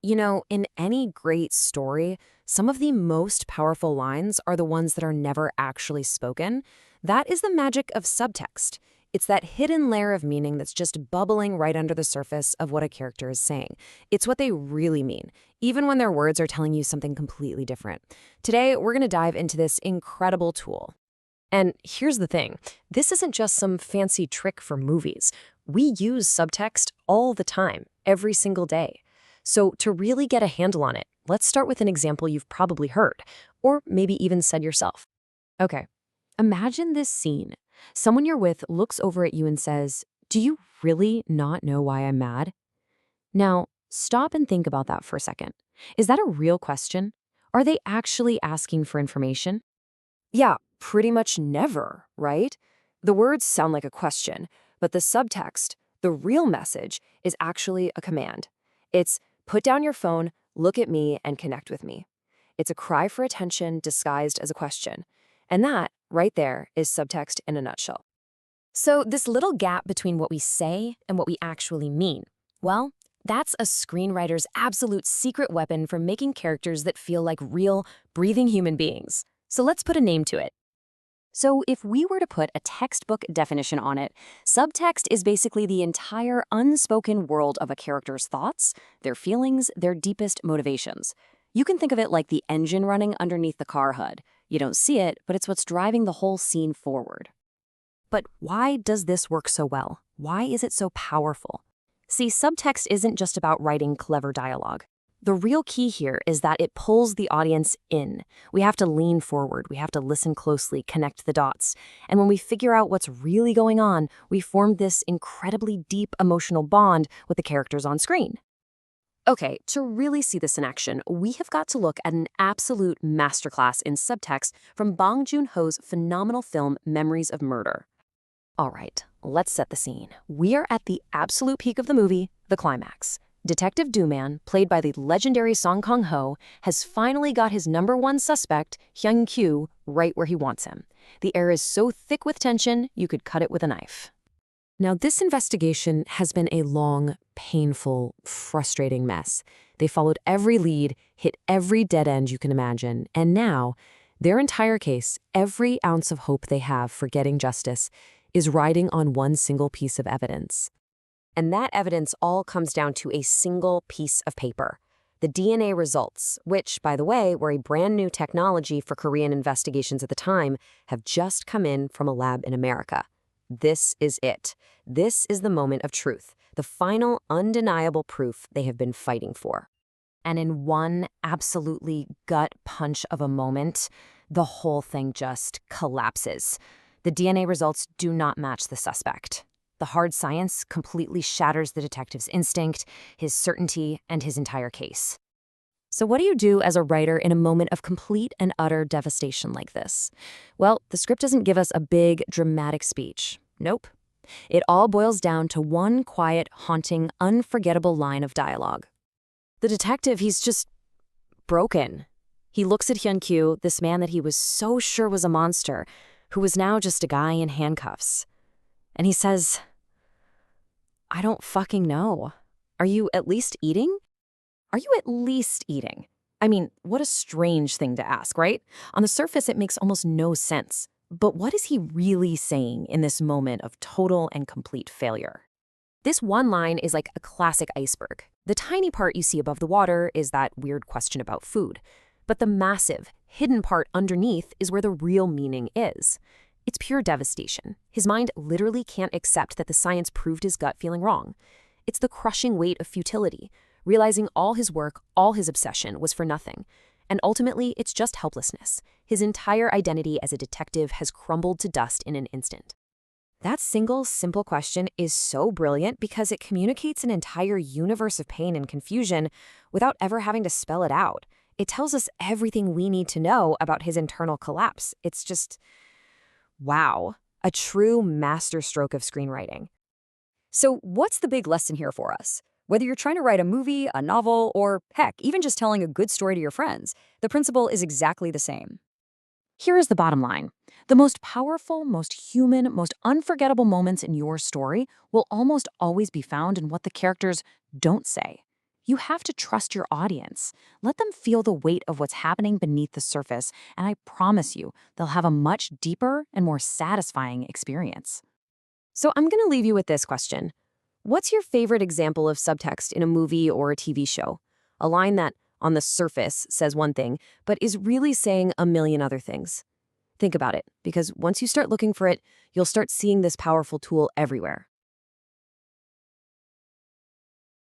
You know, in any great story, some of the most powerful lines are the ones that are never actually spoken. That is the magic of subtext. It's that hidden layer of meaning that's just bubbling right under the surface of what a character is saying. It's what they really mean, even when their words are telling you something completely different. Today, we're going to dive into this incredible tool. And here's the thing, this isn't just some fancy trick for movies. We use subtext all the time, every single day. So to really get a handle on it, let's start with an example you've probably heard, or maybe even said yourself. Okay, imagine this scene. Someone you're with looks over at you and says, "Do you really not know why I'm mad?" Now, stop and think about that for a second. Is that a real question? Are they actually asking for information? Yeah, pretty much never, right? The words sound like a question, but the subtext, the real message, is actually a command. It's put down your phone, look at me, and connect with me. It's a cry for attention disguised as a question. And that, right there, is subtext in a nutshell. So, this little gap between what we say and what we actually mean, well, that's a screenwriter's absolute secret weapon for making characters that feel like real, breathing human beings. So let's put a name to it. So if we were to put a textbook definition on it, subtext is basically the entire unspoken world of a character's thoughts, their feelings, their deepest motivations. You can think of it like the engine running underneath the car hood. You don't see it, but it's what's driving the whole scene forward. But why does this work so well? Why is it so powerful? See, subtext isn't just about writing clever dialogue. The real key here is that it pulls the audience in. We have to lean forward, we have to listen closely, connect the dots. And when we figure out what's really going on, we form this incredibly deep emotional bond with the characters on screen. Okay, to really see this in action, we have got to look at an absolute masterclass in subtext from Bong Joon-ho's phenomenal film Memories of Murder. All right, let's set the scene. We are at the absolute peak of the movie, the climax. Detective Dooman, played by the legendary Song Kang-ho, has finally got his number one suspect, Hyun-kyu, right where he wants him. The air is so thick with tension, you could cut it with a knife. Now, this investigation has been a long, painful, frustrating mess. They followed every lead, hit every dead end you can imagine, and now, their entire case, every ounce of hope they have for getting justice, is riding on one single piece of evidence. And that evidence all comes down to a single piece of paper. The DNA results, which, by the way, were a brand new technology for Korean investigations at the time, have just come in from a lab in America. This is it. This is the moment of truth, the final undeniable proof they have been fighting for. And in one absolutely gut punch of a moment, the whole thing just collapses. The DNA results do not match the suspect. The hard science completely shatters the detective's instinct, his certainty, and his entire case. So what do you do as a writer in a moment of complete and utter devastation like this? Well, the script doesn't give us a big, dramatic speech. Nope. It all boils down to one quiet, haunting, unforgettable line of dialogue. The detective, he's just broken. He looks at Hyun-kyu, this man that he was so sure was a monster, who was now just a guy in handcuffs. And he says, "I don't fucking know. Are you at least eating? Are you at least eating?" I mean, what a strange thing to ask, right? On the surface, it makes almost no sense. But what is he really saying in this moment of total and complete failure? This one line is like a classic iceberg. The tiny part you see above the water is that weird question about food. But the massive, hidden part underneath is where the real meaning is. It's pure devastation. His mind literally can't accept that the science proved his gut feeling wrong. It's the crushing weight of futility, realizing all his work, all his obsession was for nothing. And ultimately, it's just helplessness. His entire identity as a detective has crumbled to dust in an instant. That single, simple question is so brilliant because it communicates an entire universe of pain and confusion without ever having to spell it out. It tells us everything we need to know about his internal collapse. It's just, wow, a true masterstroke of screenwriting. So what's the big lesson here for us? Whether you're trying to write a movie, a novel, or heck, even just telling a good story to your friends, the principle is exactly the same. Here is the bottom line. The most powerful, most human, most unforgettable moments in your story will almost always be found in what the characters don't say. You have to trust your audience. Let them feel the weight of what's happening beneath the surface, and I promise you, they'll have a much deeper and more satisfying experience. So I'm going to leave you with this question. What's your favorite example of subtext in a movie or a TV show? A line that, on the surface, says one thing, but is really saying a million other things. Think about it, because once you start looking for it, you'll start seeing this powerful tool everywhere.